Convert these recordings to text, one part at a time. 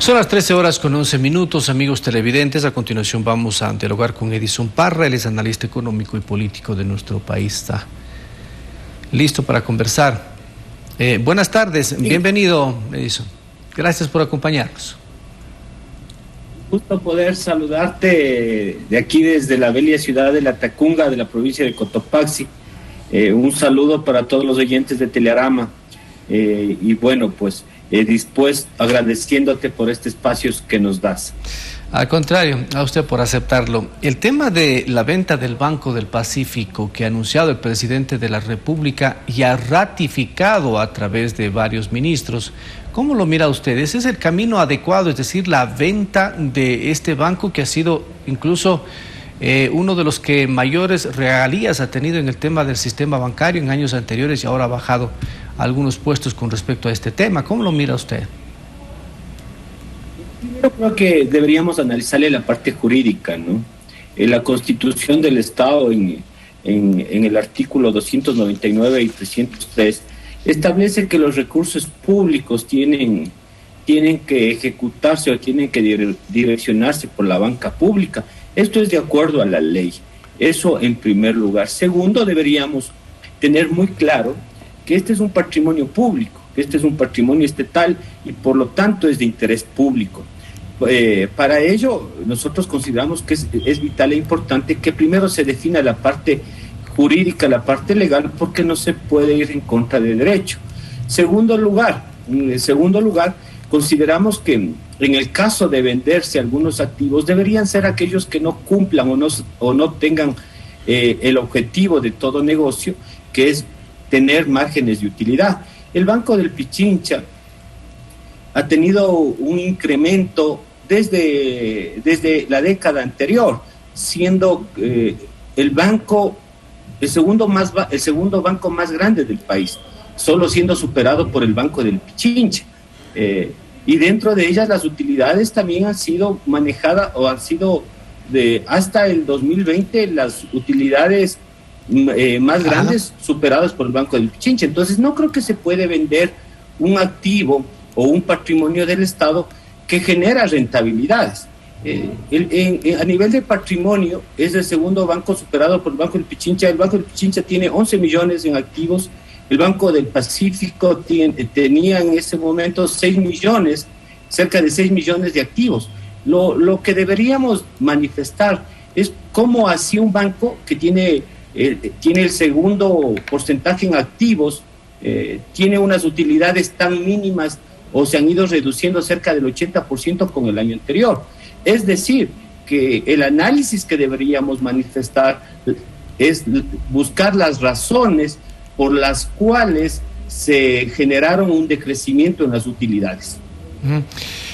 Son las 13 horas con 11 minutos, amigos televidentes. A continuación vamos a dialogar con Edison Parra. Él es analista económico y político de nuestro país. Está listo para conversar. Buenas tardes, sí. Bienvenido, Edison. Gracias por acompañarnos. Gusto poder saludarte de aquí desde la bella ciudad de Latacunga, de la provincia de Cotopaxi. Un saludo para todos los oyentes de Telearama. Y bueno, pues dispuesto, agradeciéndote por este espacio que nos das. Al contrario, a usted por aceptarlo. El tema de la venta del Banco del Pacífico que ha anunciado el presidente de la República y ha ratificado a través de varios ministros, ¿cómo lo mira usted? ¿Ese es el camino adecuado? Es decir, la venta de este banco que ha sido incluso uno de los que mayores regalías ha tenido en el tema del sistema bancario en años anteriores y ahora ha bajado algunos puestos con respecto a este tema. ¿Cómo lo mira usted? Yo creo que deberíamos analizarle la parte jurídica, ¿no? La Constitución del Estado en el artículo 299 y 303 establece que los recursos públicos tienen que ejecutarse o tienen que direccionarse por la banca pública. Esto es de acuerdo a la ley. Eso en primer lugar. Segundo, deberíamos tener muy claro que este es un patrimonio público, que este es un patrimonio estatal y por lo tanto es de interés público. Para ello, nosotros consideramos que es vital e importante que primero se defina la parte jurídica, la parte legal, porque no se puede ir en contra del derecho. En segundo lugar, consideramos que en el caso de venderse algunos activos, deberían ser aquellos que no cumplan o no tengan el objetivo de todo negocio, que es tener márgenes de utilidad. El Banco del Pichincha ha tenido un incremento desde la década anterior, siendo el segundo banco más grande del país, solo siendo superado por el Banco del Pichincha. Y dentro de ellas las utilidades también han sido manejadas o han sido hasta el 2020 las utilidades más grandes superadas por el Banco del Pichincha. Entonces no creo que se puede vender un activo o un patrimonio del Estado que genera rentabilidades. A nivel de patrimonio es el segundo banco superado por el Banco del Pichincha. El Banco del Pichincha tiene 11 millones en activos. El Banco del Pacífico tenía en ese momento 6 millones, cerca de 6 millones de activos. Lo que deberíamos manifestar es cómo así un banco que tiene el segundo porcentaje en activos, tiene unas utilidades tan mínimas o se han ido reduciendo cerca del 80% con el año anterior. Es decir, que el análisis que deberíamos manifestar es buscar las razones por las cuales se generaron un decrecimiento en las utilidades.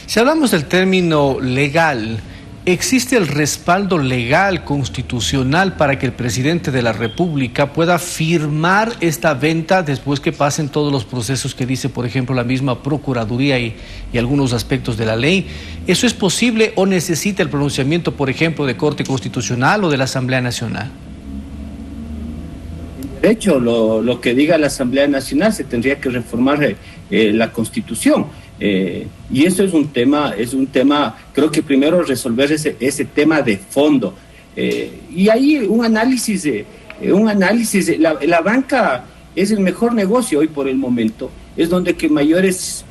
Si hablamos del término legal, ¿existe el respaldo legal constitucional para que el presidente de la República pueda firmar esta venta después que pasen todos los procesos que dice, por ejemplo, la misma Procuraduría y algunos aspectos de la ley? ¿Eso es posible o necesita el pronunciamiento, por ejemplo, de Corte Constitucional o de la Asamblea Nacional? De hecho, lo que diga la Asamblea Nacional, se tendría que reformar la Constitución. Y eso es un tema, creo que primero resolver ese tema de fondo. Y ahí un análisis, la banca es el mejor negocio hoy por el momento, es donde que mayores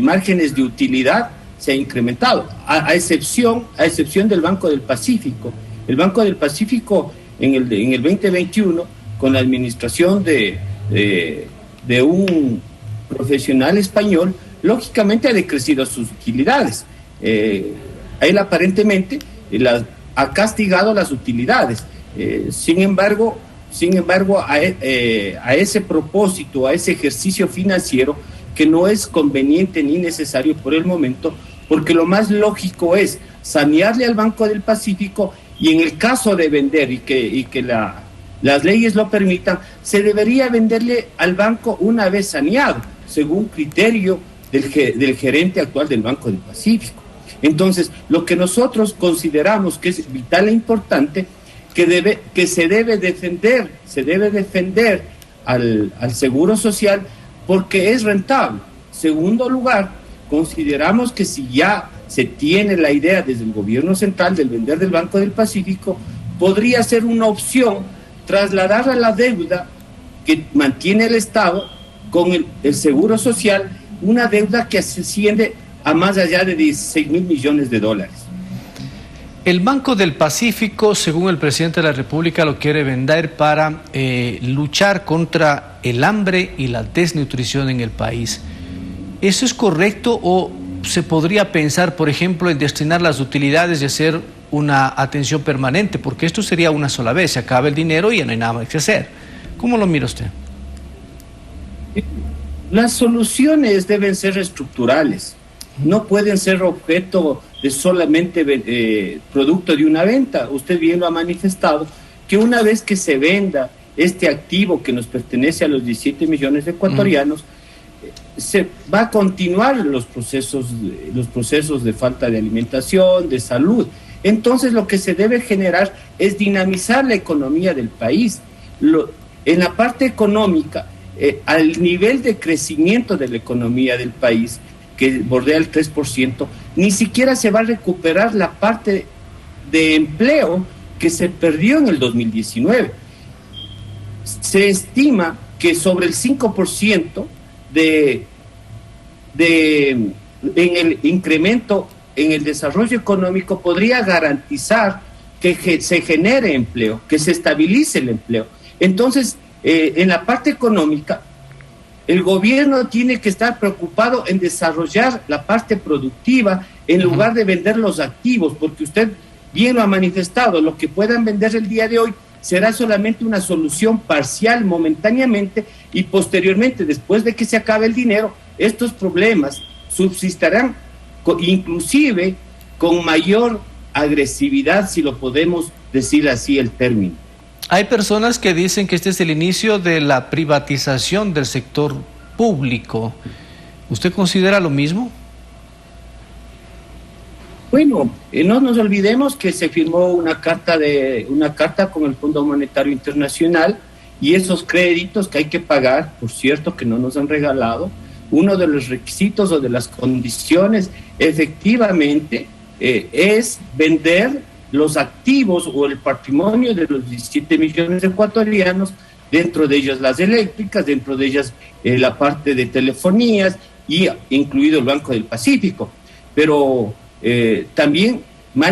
márgenes de utilidad se ha incrementado, a excepción del Banco del Pacífico. El Banco del Pacífico en el 2021, con la administración de un profesional español, lógicamente ha decrecido sus utilidades. Él aparentemente ha castigado las utilidades. Sin embargo, a ese propósito, a ese ejercicio financiero, que no es conveniente ni necesario por el momento, porque lo más lógico es sanearle al Banco del Pacífico, y en el caso de vender y que las leyes lo permitan, se debería venderle al banco una vez saneado, según criterio del gerente actual del Banco del Pacífico. Entonces, lo que nosotros consideramos que es vital e importante, que se debe defender al Seguro Social porque es rentable. Segundo lugar, consideramos que si ya se tiene la idea desde el gobierno central del vender del Banco del Pacífico, podría ser una opción trasladar a la deuda que mantiene el Estado con el Seguro Social, una deuda que asciende a más allá de 16.000 millones de dólares. El Banco del Pacífico, según el presidente de la República, lo quiere vender para luchar contra el hambre y la desnutrición en el país. ¿Eso es correcto o se podría pensar, por ejemplo, en destinar las utilidades y hacer una atención permanente? Porque esto sería una sola vez, se acaba el dinero y ya no hay nada más que hacer. ¿Cómo lo mira usted? Las soluciones deben ser estructurales, no pueden ser objeto de solamente producto de una venta. Usted bien lo ha manifestado, que una vez que se venda este activo que nos pertenece a los 17 millones de ecuatorianos, se va a continuar los procesos de falta de alimentación, de salud. Entonces lo que se debe generar es dinamizar la economía del país. En la parte económica, al nivel de crecimiento de la economía del país, que bordea el 3%, ni siquiera se va a recuperar la parte de empleo que se perdió en el 2019. Se estima que sobre el 5% en el incremento en el desarrollo económico podría garantizar que se genere empleo, que se estabilice el empleo. Entonces, en la parte económica, el gobierno tiene que estar preocupado en desarrollar la parte productiva en lugar de vender los activos, porque usted bien lo ha manifestado, lo que puedan vender el día de hoy será solamente una solución parcial momentáneamente y posteriormente, después de que se acabe el dinero, estos problemas subsistirán inclusive con mayor agresividad, si lo podemos decir así el término. Hay personas que dicen que este es el inicio de la privatización del sector público. ¿Usted considera lo mismo? Bueno, no nos olvidemos que se firmó una carta con el Fondo Monetario Internacional y esos créditos que hay que pagar, por cierto, que no nos han regalado, uno de los requisitos o de las condiciones efectivamente es vender los activos o el patrimonio de los 17 millones de ecuatorianos, dentro de ellas las eléctricas, dentro de ellas la parte de telefonías y incluido el Banco del Pacífico. Pero también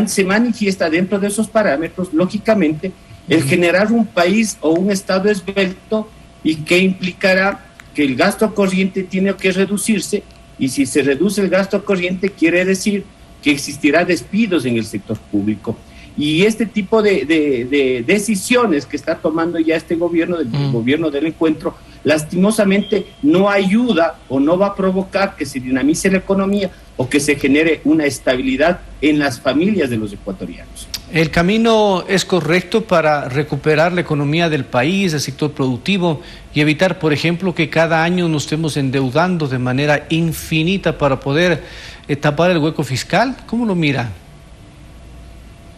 se manifiesta dentro de esos parámetros, lógicamente, el generar un país o un Estado esbelto y que implicará que el gasto corriente tiene que reducirse, y si se reduce el gasto corriente quiere decir que existirá despidos en el sector público. Y este tipo de decisiones que está tomando ya este gobierno, del gobierno del encuentro, lastimosamente no ayuda o no va a provocar que se dinamice la economía o que se genere una estabilidad en las familias de los ecuatorianos. ¿El camino es correcto para recuperar la economía del país, el sector productivo, y evitar, por ejemplo, que cada año nos estemos endeudando de manera infinita para poder tapar el hueco fiscal? ¿Cómo lo mira?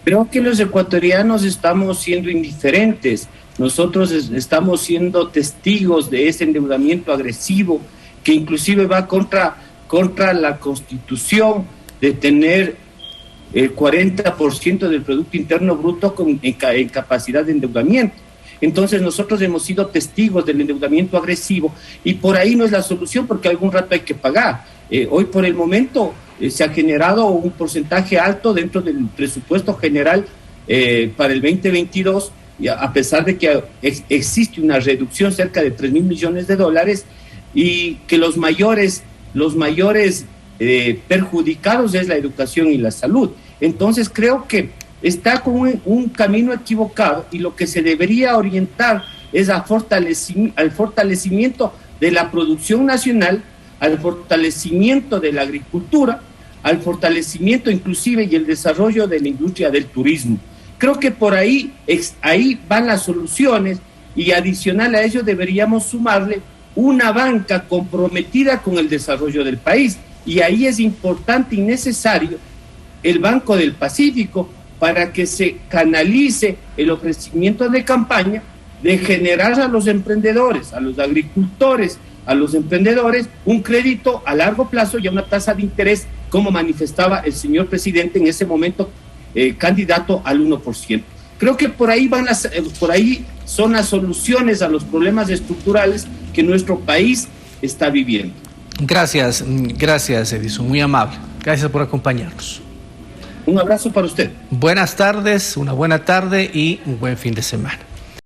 Creo que los ecuatorianos estamos siendo indiferentes. Nosotros estamos siendo testigos de ese endeudamiento agresivo que inclusive va contra la Constitución de tener el 40% del Producto Interno Bruto en capacidad de endeudamiento. Entonces nosotros hemos sido testigos del endeudamiento agresivo y por ahí no es la solución, porque algún rato hay que pagar. Hoy por el momento se ha generado un porcentaje alto dentro del presupuesto general para el 2022, y a pesar de que existe una reducción cerca de 3.000 millones de dólares, y que los mayores perjudicados es la educación y la salud. Entonces creo que está con un camino equivocado, y lo que se debería orientar es al fortalecimiento de la producción nacional, al fortalecimiento de la agricultura, al fortalecimiento inclusive y el desarrollo de la industria del turismo. Creo que por ahí van las soluciones, y adicional a ello deberíamos sumarle una banca comprometida con el desarrollo del país, y ahí es importante y necesario el Banco del Pacífico para que se canalice el ofrecimiento de campaña de generar a los emprendedores, a los agricultores a los emprendedores un crédito a largo plazo y a una tasa de interés, como manifestaba el señor presidente en ese momento, candidato al 1%. Creo que por ahí son las soluciones a los problemas estructurales que nuestro país está viviendo. Gracias, Edison, muy amable. Gracias por acompañarnos. Un abrazo para usted. Buenas tardes, una buena tarde y un buen fin de semana.